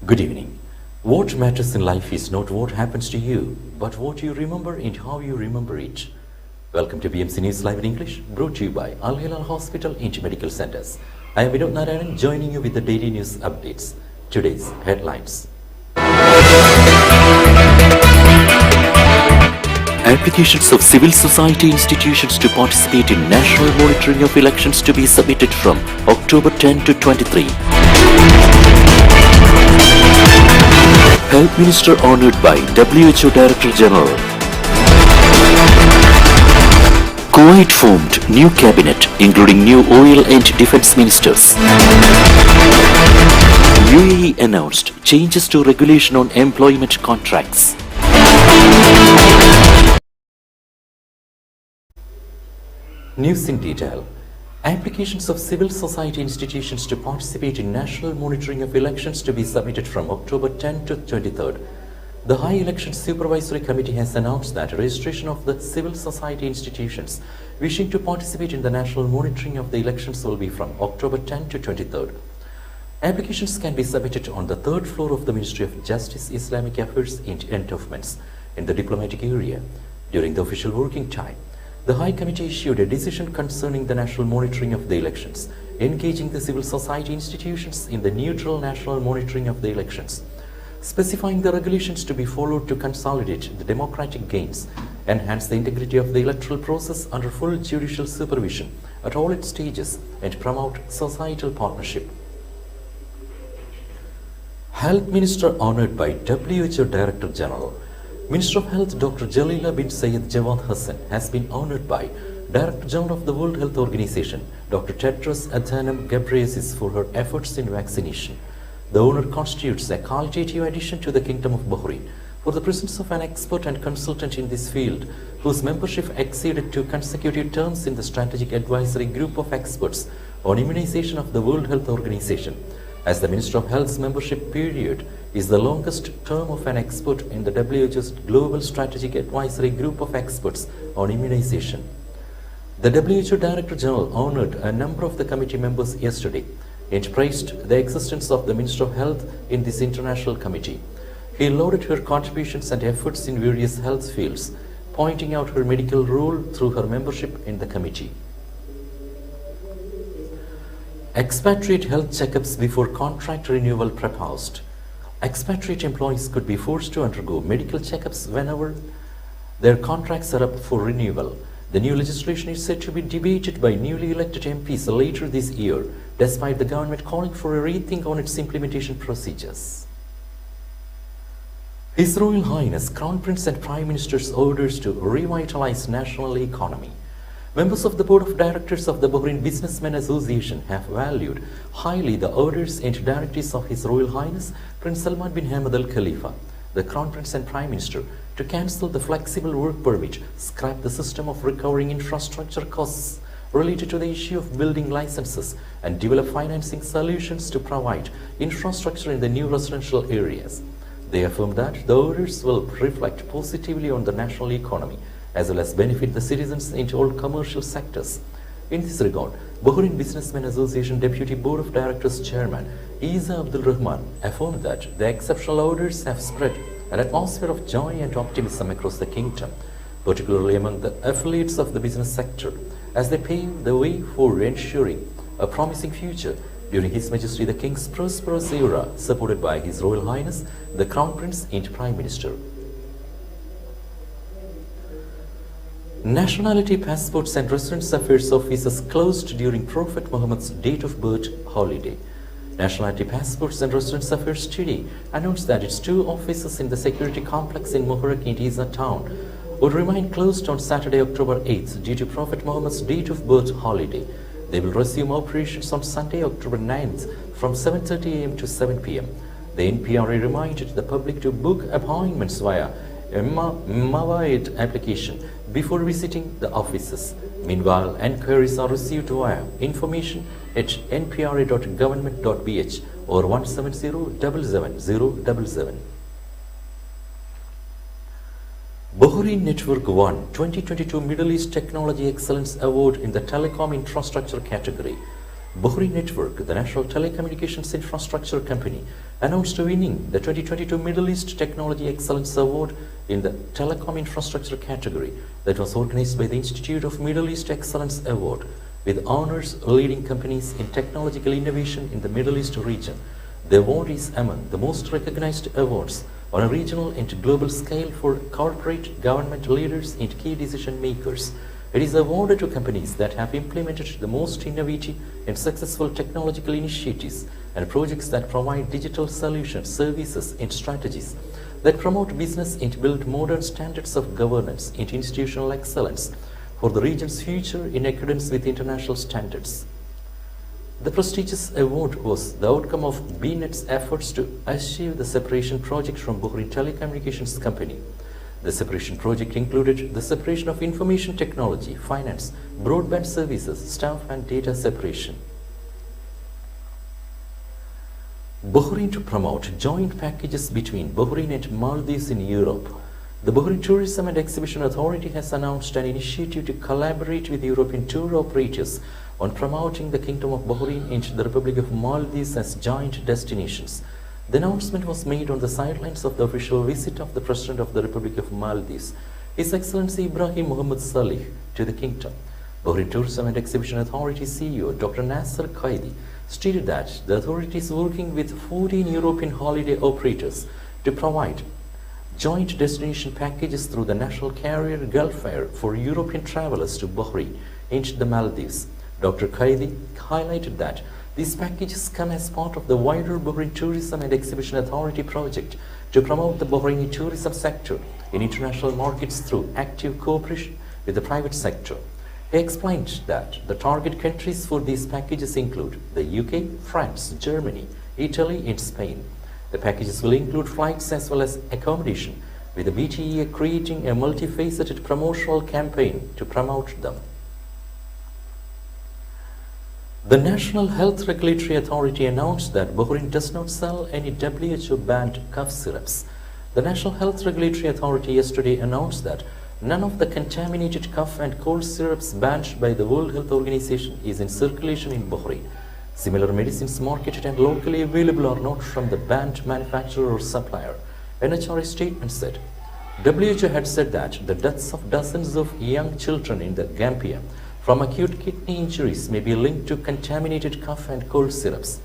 Good evening. What matters in life is not what happens to you, but what you remember and how you remember it. Welcome to BMC News Live in English, brought to you by Al Hilal Hospital and Medical Centers. I am Vinod Narayanan, joining you with the daily news updates. Today's headlines. Applications of civil society institutions to participate in national monitoring of elections to be submitted from October 10 to 23. Health Minister honoured by WHO Director General. Kuwait formed new cabinet, including new oil and defence ministers. UAE announced changes to regulation on employment contracts. News in detail. Applications of civil society institutions to participate in national monitoring of elections to be submitted from October 10 to 23rd. The High Elections Supervisory Committee has announced that registration of the civil society institutions wishing to participate in the national monitoring of the elections will be from October 10 to 23rd. Applications can be submitted on the third floor of the Ministry of Justice, Islamic Affairs and Endowments in the diplomatic area during the official working time. The High Committee issued a decision concerning the national monitoring of the elections, engaging the civil society institutions in the neutral national monitoring of the elections, specifying the regulations to be followed to consolidate the democratic gains, enhance the integrity of the electoral process under full judicial supervision at all its stages, and promote societal partnership. Health Minister honoured by WHO Director General. Minister of Health Dr. Jalila bin Syed Jawad Hassan has been honoured by Director General of the World Health Organization, Dr. Tedros Adhanom Ghebreyesus, for her efforts in vaccination. The honour constitutes a qualitative addition to the Kingdom of Bahrain for the presence of an expert and consultant in this field, whose membership exceeded 2 consecutive terms in the Strategic Advisory Group of Experts on Immunization of the World Health Organization, as the Minister of Health's membership period is the longest term of an expert in the WHO's Global Strategic Advisory Group of Experts on Immunization. The WHO Director General honoured a number of the committee members yesterday and praised the existence of the Minister of Health in this international committee. He lauded her contributions and efforts in various health fields, pointing out her medical role through her membership in the committee. Expatriate health checkups before contract renewal proposed. Expatriate employees could be forced to undergo medical checkups whenever their contracts are up for renewal. The new legislation is said to be debated by newly elected MPs later this year, despite the government calling for a rethink on its implementation procedures. His Royal Highness Crown Prince and Prime Minister's orders to revitalize national economy. Members of the Board of Directors of the Bahrain Businessmen Association have valued highly the orders and directives of His Royal Highness Prince Salman bin Hamad Al Khalifa, the Crown Prince and Prime Minister, to cancel the flexible work permit, scrap the system of recovering infrastructure costs related to the issue of building licenses, and develop financing solutions to provide infrastructure in the new residential areas. They affirm that the orders will reflect positively on the national economy, as well as benefit the citizens in all commercial sectors. In this regard, Bahrain Businessmen Association Deputy Board of Directors Chairman Isa Abdul Rahman affirmed that the exceptional orders have spread an atmosphere of joy and optimism across the kingdom, particularly among the affiliates of the business sector, as they pave the way for ensuring a promising future during His Majesty the King's prosperous era, supported by His Royal Highness the Crown Prince and Prime Minister. Nationality passports and residence affairs offices closed during Prophet Muhammad's date of birth holiday. Nationality passports and residence affairs today announced that its 2 offices in the security complex in Muharraq and Isa town would remain closed on Saturday, October 8th due to Prophet Muhammad's date of birth holiday. They will resume operations on Sunday, October 9th from 7:30 a.m. to 7 p.m. The NPRA reminded the public to book appointments via Mawa'id application before visiting the offices. Meanwhile, enquiries are received via information@npra.government.bh or 170-770-777. Bahrain Network won 2022 Middle East Technology Excellence Award in the Telecom Infrastructure category. Bahrain Network, the national telecommunications infrastructure company, announced winning the 2022 Middle East Technology Excellence Award in the Telecom Infrastructure category that was organized by the Institute of Middle East Excellence Award, with honors leading companies in technological innovation in the Middle East region. The award is among the most recognized awards on a regional and global scale for corporate government leaders and key decision makers. It is awarded to companies that have implemented the most innovative and successful technological initiatives and projects that provide digital solutions, services, and strategies that promote business and build modern standards of governance and institutional excellence for the region's future in accordance with international standards. The prestigious award was the outcome of BNet's efforts to achieve the separation project from Bahrain Telecommunications Company. The separation project included the separation of information technology, finance, broadband services, staff and data separation. Bahrain to promote joint packages between Bahrain and Maldives in Europe. The Bahrain Tourism and Exhibition Authority has announced an initiative to collaborate with European tour operators on promoting the Kingdom of Bahrain and the Republic of Maldives as joint destinations. The announcement was made on the sidelines of the official visit of the President of the Republic of Maldives, His Excellency Ibrahim Mohammed Salih, to the kingdom. Bahrain Tourism and Exhibition Authority CEO Dr. Nasser Qaidi stated that the authority is working with 14 European holiday operators to provide joint destination packages through the national carrier Gulf Air for European travelers to Bahrain and the Maldives. Dr. Qaidi highlighted that these packages come as part of the wider Bahrain Tourism and Exhibition Authority project to promote the Bahraini tourism sector in international markets through active cooperation with the private sector. He explained that the target countries for these packages include the UK, France, Germany, Italy, and Spain. The packages will include flights as well as accommodation, with the BTEA creating a multifaceted promotional campaign to promote them. The National Health Regulatory Authority announced that Bahrain does not sell any WHO-banned cough syrups. The National Health Regulatory Authority yesterday announced that none of the contaminated cough and cold syrups banned by the World Health Organization is in circulation in Bahrain. Similar medicines marketed and locally available are not from the banned manufacturer or supplier. NHRA statement said, WHO had said that the deaths of dozens of young children in the Gambia from acute kidney injuries may be linked to contaminated cough and cold syrups.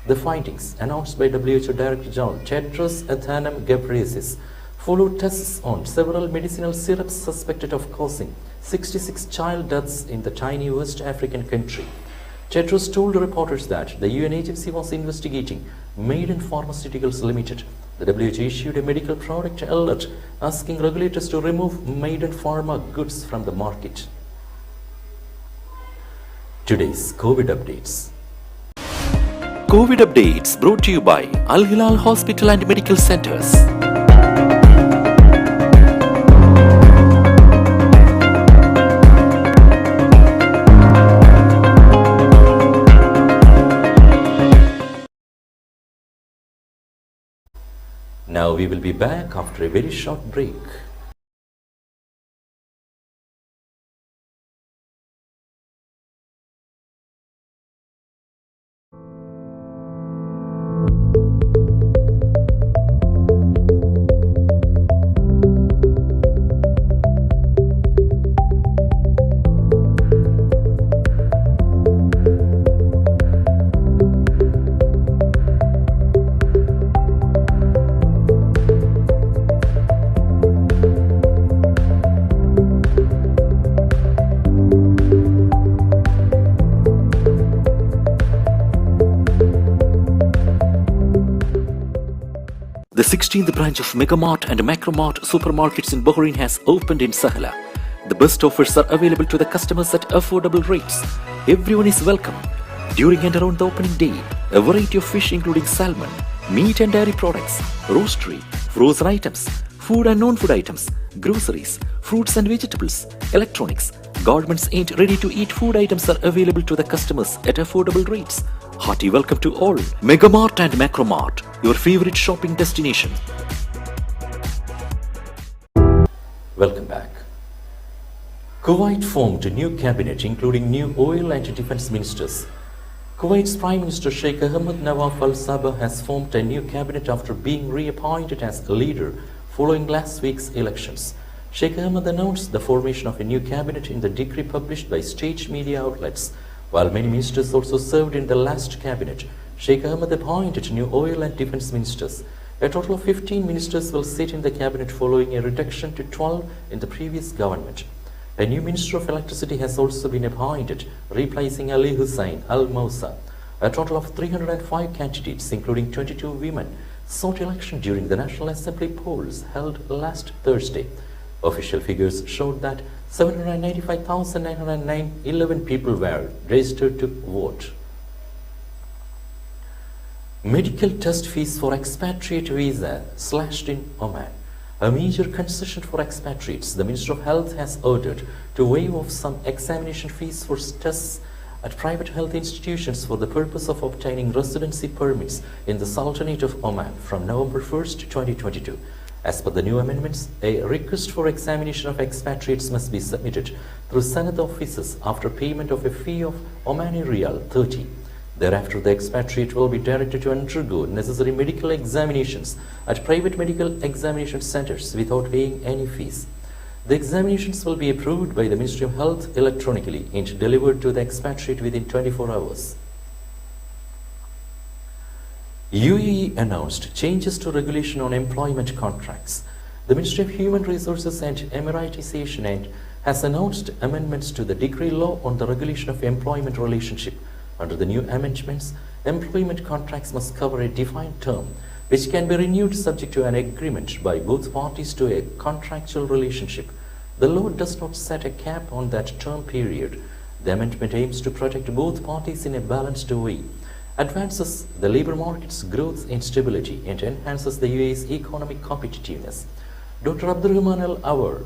The findings, announced by WHO Director General Tedros Adhanom Ghebreyesus, followed tests on several medicinal syrups suspected of causing 66 child deaths in the tiny West African country. Tedros told reporters that the UN agency was investigating Maiden Pharmaceuticals Limited. The WHO issued a medical product alert asking regulators to remove Maiden Pharma goods from the market. Today's COVID updates. COVID updates brought to you by Al Hilal Hospital and Medical Centers. Now we will be back after a very short break. The 16th branch of Megamart and Macromart supermarkets in Bahrain has opened in Sahala. The best offers are available to the customers at affordable rates. Everyone is welcome. During and around the opening day, a variety of fish including salmon, meat and dairy products, roastery, frozen items, food and non-food items, groceries, fruits and vegetables, electronics, garments and ready-to-eat food items are available to the customers at affordable rates. Hearty welcome to all. Megamart and Macromart, your favorite shopping destination. Welcome back. Kuwait formed a new cabinet including new oil and defense ministers. Kuwait's Prime Minister Sheikh Ahmed Nawaf Al Sabah has formed a new cabinet after being reappointed as leader following last week's elections. Sheikh Ahmed announced the formation of a new cabinet in the decree published by state media outlets. While many ministers also served in the last cabinet, Sheikh Ahmed appointed new oil and defense ministers. A total of 15 ministers will sit in the cabinet following a reduction to 12 in the previous government. A new Minister of Electricity has also been appointed, replacing Ali Hussain Al Mousa. A total of 305 candidates, including 22 women, sought election during the National Assembly polls held last Thursday. Official figures showed that 795,911 people were registered to vote. Medical test fees for expatriate visa slashed in Oman. A major concession for expatriates, the Minister of Health has ordered to waive off some examination fees for tests at private health institutions for the purpose of obtaining residency permits in the Sultanate of Oman from November 1st, 2022. As per the new amendments, a request for examination of expatriates must be submitted through Senate offices after payment of a fee of Omani Riyal 30. Thereafter, the expatriate will be directed to undergo necessary medical examinations at private medical examination centers without paying any fees. The examinations will be approved by the Ministry of Health electronically and delivered to the expatriate within 24 hours. UAE announced changes to regulation on employment contracts. The Ministry of Human Resources and Emiratization has announced amendments to the decree law on the regulation of employment relationship. Under the new amendments, employment contracts must cover a defined term, which can be renewed subject to an agreement by both parties to a contractual relationship. The law does not set a cap on that term period. The amendment aims to protect both parties in a balanced way, advances the labor market's growth and stability, and enhances the UAE's economic competitiveness. Dr. Abdurrahman Al Awar,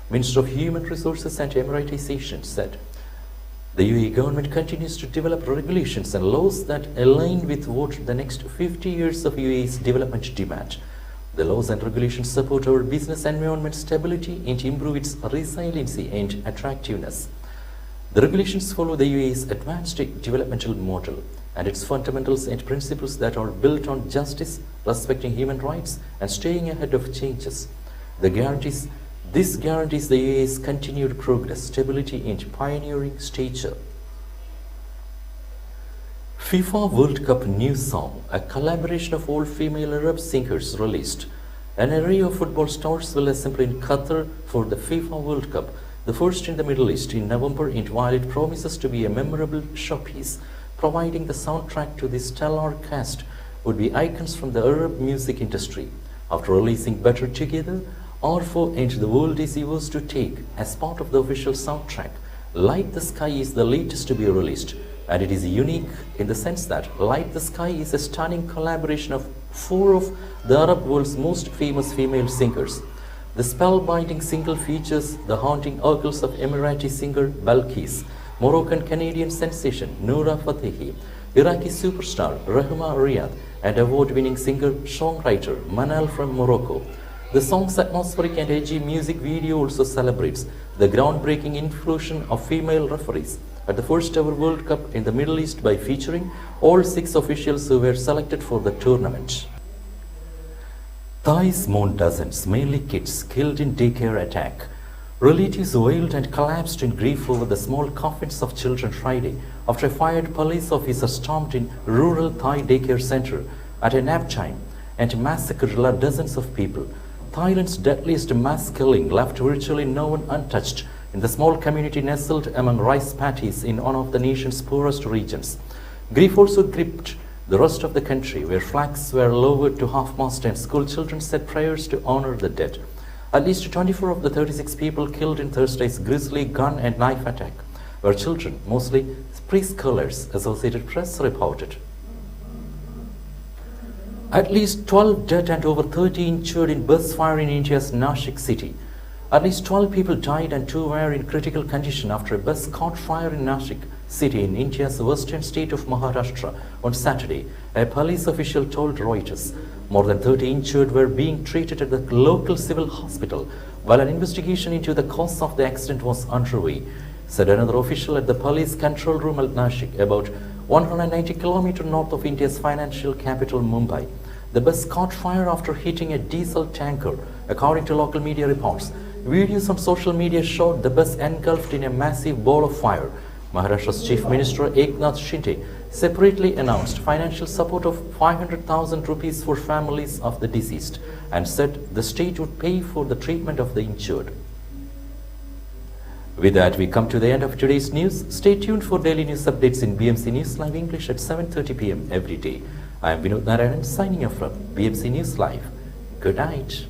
Minister of Human Resources and Emiratization, said, "The UAE government continues to develop regulations and laws that align with what the next 50 years of UAE's development demand. The laws and regulations support our business environment stability and improve its resiliency and attractiveness. The regulations follow the UAE's advanced developmental model and its fundamentals and principles that are built on justice, respecting human rights, and staying ahead of changes. This guarantees the UAE's continued progress, stability, and pioneering stature." FIFA World Cup new song, a collaboration of all female Arab singers, released. An array of football stars will assemble in Qatar for the FIFA World Cup, the first in the Middle East, in November, and while it promises to be a memorable showpiece, providing the soundtrack to the stellar cast would be icons from the Arab music industry. After releasing Better Together, R4 and the World is Yours to Take as part of the official soundtrack, Light the Sky is the latest to be released, and it is unique in the sense that Light the Sky is a stunning collaboration of 4 of the Arab world's most famous female singers. The spellbinding single features the haunting vocals of Emirati singer Balkis, Moroccan-Canadian sensation Noura Fatehi, Iraqi superstar Rahma Riyad, and award-winning singer-songwriter Manal from Morocco. The song's atmospheric and edgy music video also celebrates the groundbreaking inclusion of female referees at the first ever World Cup in the Middle East by featuring all 6 officials who were selected for the tournament. Thais mourn dozens, mainly kids, killed in daycare attack. Relatives wailed and collapsed in grief over the small coffins of children Friday after a fired police officer stormed in rural Thai daycare center at a nap time and massacred dozens of people. Thailand's deadliest mass killing left virtually no one untouched in the small community nestled among rice paddies in one of the nation's poorest regions. Grief also gripped the rest of the country, where flags were lowered to half-mast and school children said prayers to honor the dead. At least 24 of the 36 people killed in Thursday's grisly gun and knife attack were children, mostly preschoolers, Associated Press reported. At least 12 dead and over 30 injured in bus fire in India's Nashik city. At least 12 people died and 2 were in critical condition after a bus caught fire in Nashik city in India's western state of Maharashtra on Saturday, a police official told Reuters. More than 30 injured were being treated at the local civil hospital, while an investigation into the cause of the accident was underway, said another official at the police control room at Nashik. About 190 km north of India's financial capital Mumbai. The bus caught fire after hitting a diesel tanker, according to local media reports. Videos on social media showed the bus engulfed in a massive ball of fire. Maharashtra's Chief Minister Eknath Shinde separately announced financial support of 500,000 rupees for families of the deceased and said the state would pay for the treatment of the injured. With that, we come to the end of today's news. Stay tuned for daily news updates in BMC News Live English at 7:30 p.m. every day. I am Vinod Narayanan signing off from BMC News Live. Good night.